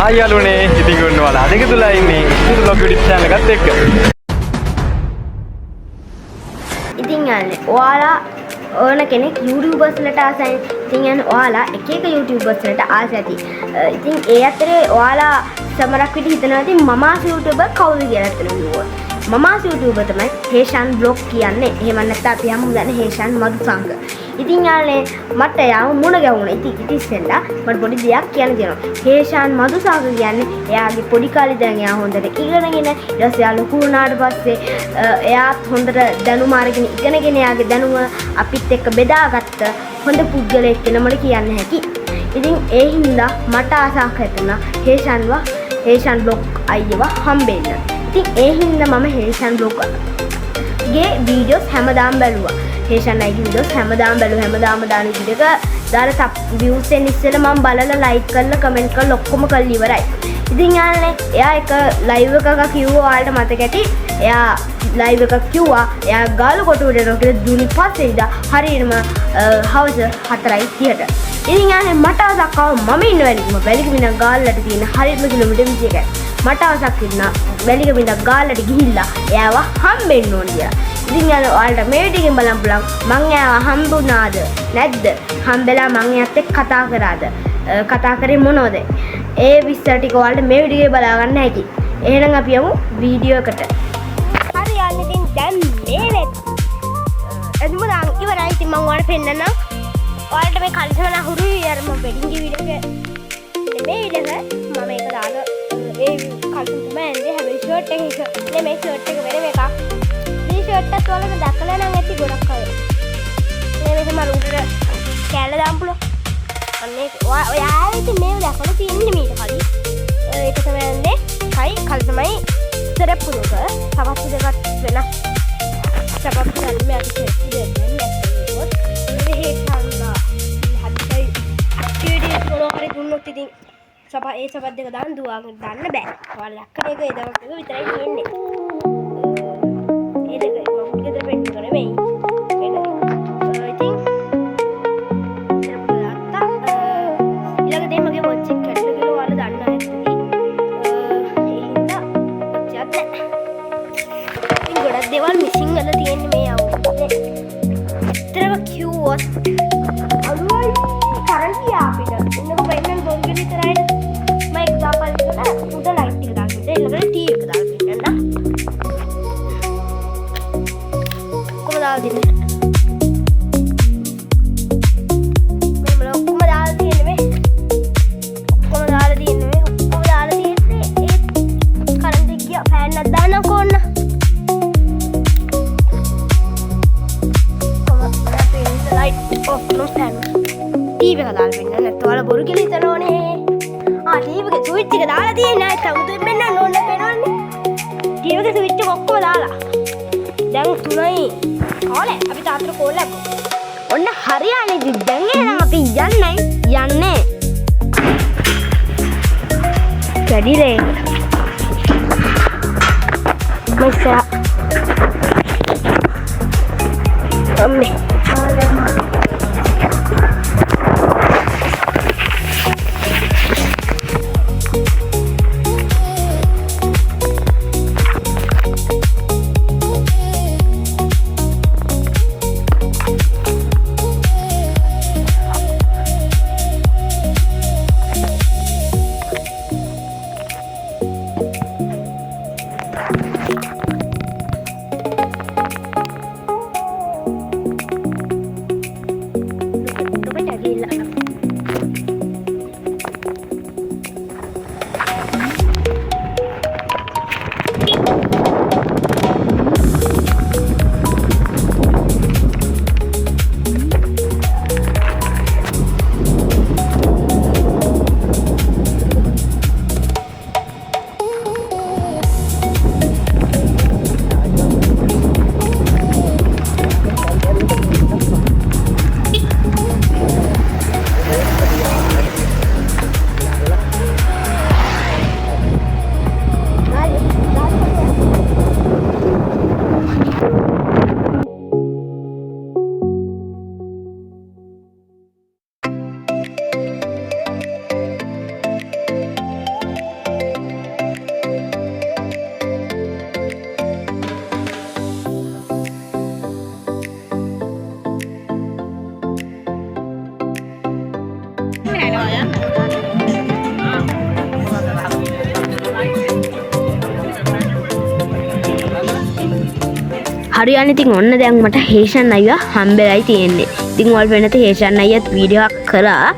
Hi යාළුවනේ ඉතින් ඔයාලා අද එකතුලා ඉන්නේ සුදු බ්ලොග් YouTube channel එකත් එක්ක. ඉතින් යන්නේ ඔයාලා ඕන කෙනෙක් YouTubers වලට ආසයි. ඉතින් යන්නේ ඔයාලා එක එක YouTubers වලට ආස ඇති. ඉතින් ඒ අතරේ ඔයාලා සමහරක් විදිහ හිතනවා ඉතින් මමාස් YouTuber කවුද කියලා හිතනවා. මමාස් YouTuber තමයි හේෂාන් බ්ලොග් කියන්නේ. එහෙම නැත්නම් අපි යමු දන්නේ හේෂාන් මදුසංග. ඉතින් යාළුවනේ මට යාම මුණ ගැහුණා. ඉතින් ඉතින්සෙන්ලා මට පොඩි දෙයක් කියන්න තියෙනවා. හේෂාන් මදුසංග කියන්නේ එයාගේ පොඩි කාලේ දැන් එයා හොඳට ඉගෙනගෙන ඊට පස්සේ එයා ලොකු වුණාට පස්සේ එයාත් හොඳට දැනුම අරගෙන ඉගෙනගෙන එයාගේ දැනුම අපිත් එක්ක බෙදාගත්ත හොඳ පුද්ගලයෙක් කියලා මට කියන්න හැකි. ඉතින් ඒ හින්දා මට ආසාවක් හිතුණා හේෂාන් බ්ලොග් අයියව හම්බෙන්න. ඉතින් ඒ හින්දා මම හේෂාන් බ්ලොග් ගේ වීඩියෝස් හැමදාම බැලුවා. හේෂාන් අයිගේ වීඩියෝස් හැමදාම හැමදාම දාන විදිහක දාලා views එන්න ඉස්සෙල්ලා මම බලලා like කරලා comment කරලා ඔක්කොම කරලා ඉවරයි. ඉතින් යාළුවනේ එයා එක live එකක කිව්වා ඔයාලට මතක ඇති. එයා live එකක් කිව්වා එයා ගාලු කොටුවට යනවා කියලා ජූනි 5 වෙනිදා හරියටම හවස 4:30ට. ඉතින් යාළුවනේ මට අවසක් ආව මම ඉන්න වැලිකමින ගාල්ලට තියෙන හරියටම කිලෝමීටර් 21යි. මට අවසක් ඉන්නා වැලිකමින ගාල්ලට ගිහිල්ලා එයාව හම්බෙන්න ඕන කියලා. ඉතින් ඔයාලට මේ වීඩියෝ එකෙන් බලන්න පුළුවන් මං එයාව හම්බුණාද නැද්ද? හම්බෙලා මං එයාත් එක්ක කතා කරාද? කතා කරේ මොනවද? ඒ විස්තර ටික ඔයාලට මේ වීඩියෝ එකේ බලා ගන්න හැකි. එහෙනම් අපි යමු වීඩියෝ එකට. හරි යාළුවනේ ඉතින් දැන් මේ වෙත්. එතන මම ඉවරයි ඉතින් මම ඔයාලට පෙන්නන්නම්. ඔයාලට මේ කලිසම හුරුයි අර මම වෙඩින් ගේ වීඩියෝ එක. මේ වීඩියෝ එක මම ඒක දාලා ඒ කලිසම තමයි එන්නේ හැබැයි ෂර්ට් එක නෙමෙයි ෂර්ට් එක වෙන එකක්. ෂර්ට් එකත් වලට දැකලා නම් ඇති ගොඩක් අය. මේ මෙහෙම උඩට කැල්ල දාන්න පුළුවන්. අනේ ඔයා ඉතින් මේව දැකලා තියෙන්නේ මීට කලින්. ඒක තමයි යන්නේ. හයි කල් තමයි සරප්පු දුක. සවස් දෙකක් වෙන. සබක් ගන්න මේ අපි දෙන්නේ නැත්නම් මේ හේතන්නා. හදිසි වීඩියෝ කොලෝරේ දුන්නොත් ඉතින් ඒ සබත් දෙක දාන්න දුවගෙන දාන්න බෑ. ඔයාලා ලක්කන එක ඒ දවස් එක විතරයි තියෙන්නේ. දේවල් මිසින් වල තියෙන්නේ මේ අවුරුද්දේ. ඇත්තටම කිව්වොත් අලුයි කරන්ට් ගියා අපිට. ඉන්නකො වෙන්නන් ගොල්ගෙ විතරයි. මම එක්සාම්පල් එකට උඩ ලයිට් එක දාන්න. ඊළඟට ටී එක දාන්න වෙනන්න. කොහොමද දාලා දෙන්නේ? මේ ඔක්කොම දාලා තියෙන්නේ මේ. ඔක්කොම දාලා තියෙන්නේ මේ. ඔක්කොම දාලා තියෙන්නේ ඒ කරන්ට් එක ගියා ෆෑන් එකක් දාන්නකො ඕන්න. ටීවී එක දාලා වෙන්න නැත්නම් ඔයාලා බොරු කියලා හිතනෝනේ. ටීවී එකේ ස්විච් එක දාලා තියෙන්නේ නැත්නම් උදේ මෙන්න ඕනේ පේනවනේ. ටීවී එකේ ස්විච් එක ඔක්කොම දාලා. දැන් 3යි කාලේ අපි තාත්තට කෝල් එකක්. ඔන්න හරියන්නේ ඉතින් දැන් එහෙනම් අපි යන්නේ. කැඩිලේ. මස්සා. අම්මේ. හරියන්නේ ඉතින් ඔන්න දැන් මට හේෂන් අයියා හම්බෙලයි තියෙන්නේ. ඉතින් ඔයාලට වෙනත හේෂන් අයියාත් වීඩියෝ එකක් කරා.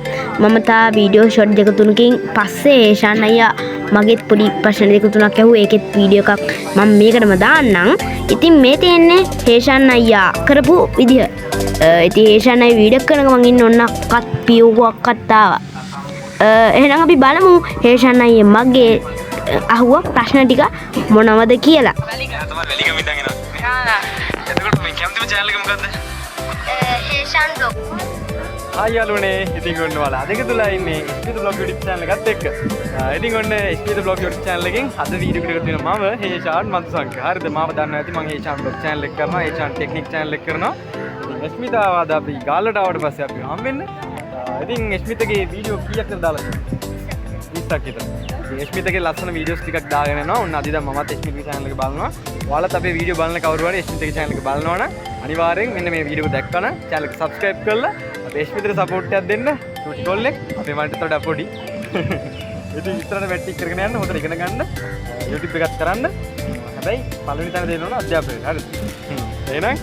මම තා වීඩියෝ ෂොට් දෙක තුනකින් පස්සේ හේෂන් අයියා මගෙත් පොඩි ප්‍රශ්න දෙක තුනක් ඇහුවා. ඒකෙත් වීඩියෝ එකක් මම මේකටම දාන්නම්. ඉතින් මේ තියෙන්නේ හේෂන් අයියා කරපු විදිය. ඉතින් හේෂන් අයියා වීඩියෝ කරනක මං ඉන්න ඔන්න අක්කත් පියුවක්වත් ආවා. එහෙනම් අපි බලමු හේෂන් අයියා මගේ අහුව ප්‍රශ්න ටික මොනවද කියලා. එතකොට මේ කැමතිම channel එක මොකද්ද? හේෂන් බ්ලොග්. හායි යාළුවනේ. ඉතින් ඔන්න ඔයාලා අද එකතුලා ඉන්නේ ස්පීඩ් බ්ලොග් YouTube channel එකත් එක්ක. ඉතින් ඔන්න ස්පීඩ් බ්ලොග් YouTube channel එකෙන් අද වීඩියෝ එකකට දෙනවා මම හේෂාන් මන්තුසංක. හරිද? මාව දන්නවා ඇති මම හේෂාන් බ්ලොග් channel එක කරනවා. හේෂාන් ටෙක්නික් channel එක කරනවා. ඉතින් ස්මිතාව අද අපි ගාල්ලට ආවට පස්සේ අපි හම් වෙන්න. ඉතින් ස්මිතගේ වීඩියෝ කීයක්ද දාලා තියෙන්නේ? 20ක් විතර. ඉතින් ස්මිතගේ ලස්සන වීඩියෝස් ටිකක් දාගෙන යනවා. ඔන්න අද ඉතින් මමත් ස්මිතගේ channel එක බලනවා. ඔයාලත් අපේ වීඩියෝ බලන කවුරු හරි ස්මිතගේ channel එක බලනවා නම් අනිවාර්යෙන් මෙන්න මේ වීඩියෝ එක දැක්කම channel එක subscribe කරලා අපේ ස්මිතට support එකක් දෙන්න. චූටි කොල්ලෙක් අපේ මන්ට තොඩ පොඩි. ඉතින් ඉස්සරහට මැට්ටික් කරගෙන යන්න හොඳට ඉගෙන ගන්න. YouTube එකත් කරන්න. හැබැයි පළවෙනි තැන දෙන්න ඕන අධ්‍යාපනයට. හරිද? එහෙනම්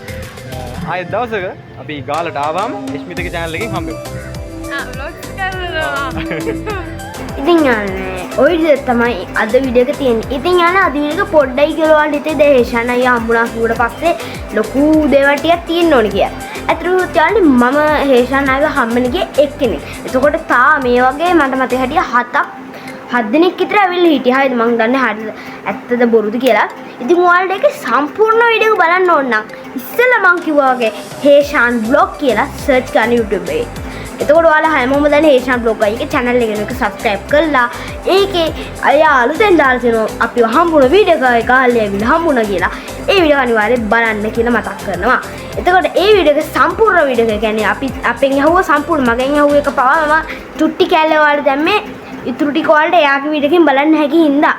ආයෙත් දවසක අපි ගාලට ආවම ස්මිතගේ channel එකෙන් හම්බෙමු. vlogs කරනවා. ඉතින් යන්නේ ඔය විදිහට තමයි අද වීඩියෝ එක තියෙන්නේ. ඉතින් යන්නේ අද වීඩියෝ එක පොඩ්ඩයි කියලා ඔයාලට හිතේ දේශන අයියා හම්බුණා කිව්වට පස්සේ ලොකු දේවල් ටිකක් තියෙන්න ඕනේ කියලා. ඇත්තටම යාළුවනේ මම හේෂන් අයියා හම්බෙන්න ගියේ එක්කෙනෙක්. එතකොට තා මේ වගේ මට මතක හැටියට 7 දෙනෙක් විතර ඇවිල්ලා හිටියා. හරිද? මම දන්නේ හරිද ඇත්තද බොරුද කියලා. ඉතින් ඔයාලට ඒකේ සම්පූර්ණ වීඩියෝ එක බලන්න ඕන නම් ඉස්සෙල්ලා මම කිව්වා වගේ හේෂන් බ්ලොග් කියලා සර්ච් කරන්න YouTube එකේ. එතකොට ඔයාලා හැමෝම දැන් හේෂන් බ්ලොග් එකේ channel එක subscribe කරලා ඒකේ අයියා අලුතෙන් දාලා තියෙනවා අපිව හම්බුන වීඩියෝ එක කාලේ ඇවිල්ලා හම්බුණා කියලා. ඒ වීඩියෝ අනිවාර්යෙන් බලන්න කියලා මතක් කරනවා. එතකොට ඒ වීඩියෝ එක සම්පූර්ණ වීඩියෝ එක කියන්නේ අපි අපෙන් අහුව සම්පූර්ණ මගෙන් අහුව එක පවා මම චුට්ටි කැලේ වල දැම්මේ ඉතුරු ටික වලට එයාගේ වීඩියෝ එකෙන් බලන්න හැකි හින්දා.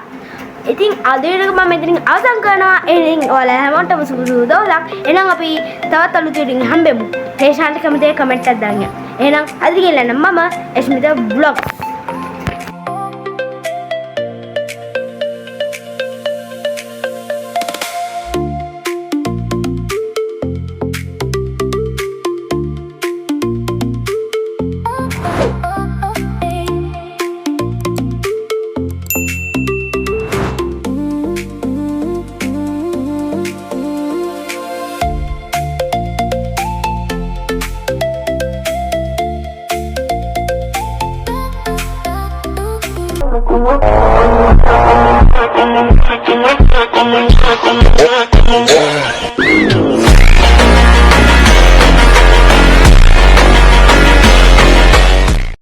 ඉතින් අද වීඩියෝ එක මම මෙතනින් අවසන් කරනවා. ඉතින් ඔයාලා හැමෝටම සුබ දවසක්. එහෙනම් අපි තවත් අලුත් වීඩියෝ එකකින් හම්බෙමු. හේෂාන්ට කැමති කමෙන්ට් එකක් දාන්න. එහෙනම් අද කියලා නම් මම ස්මිතා බ්ලොග් Como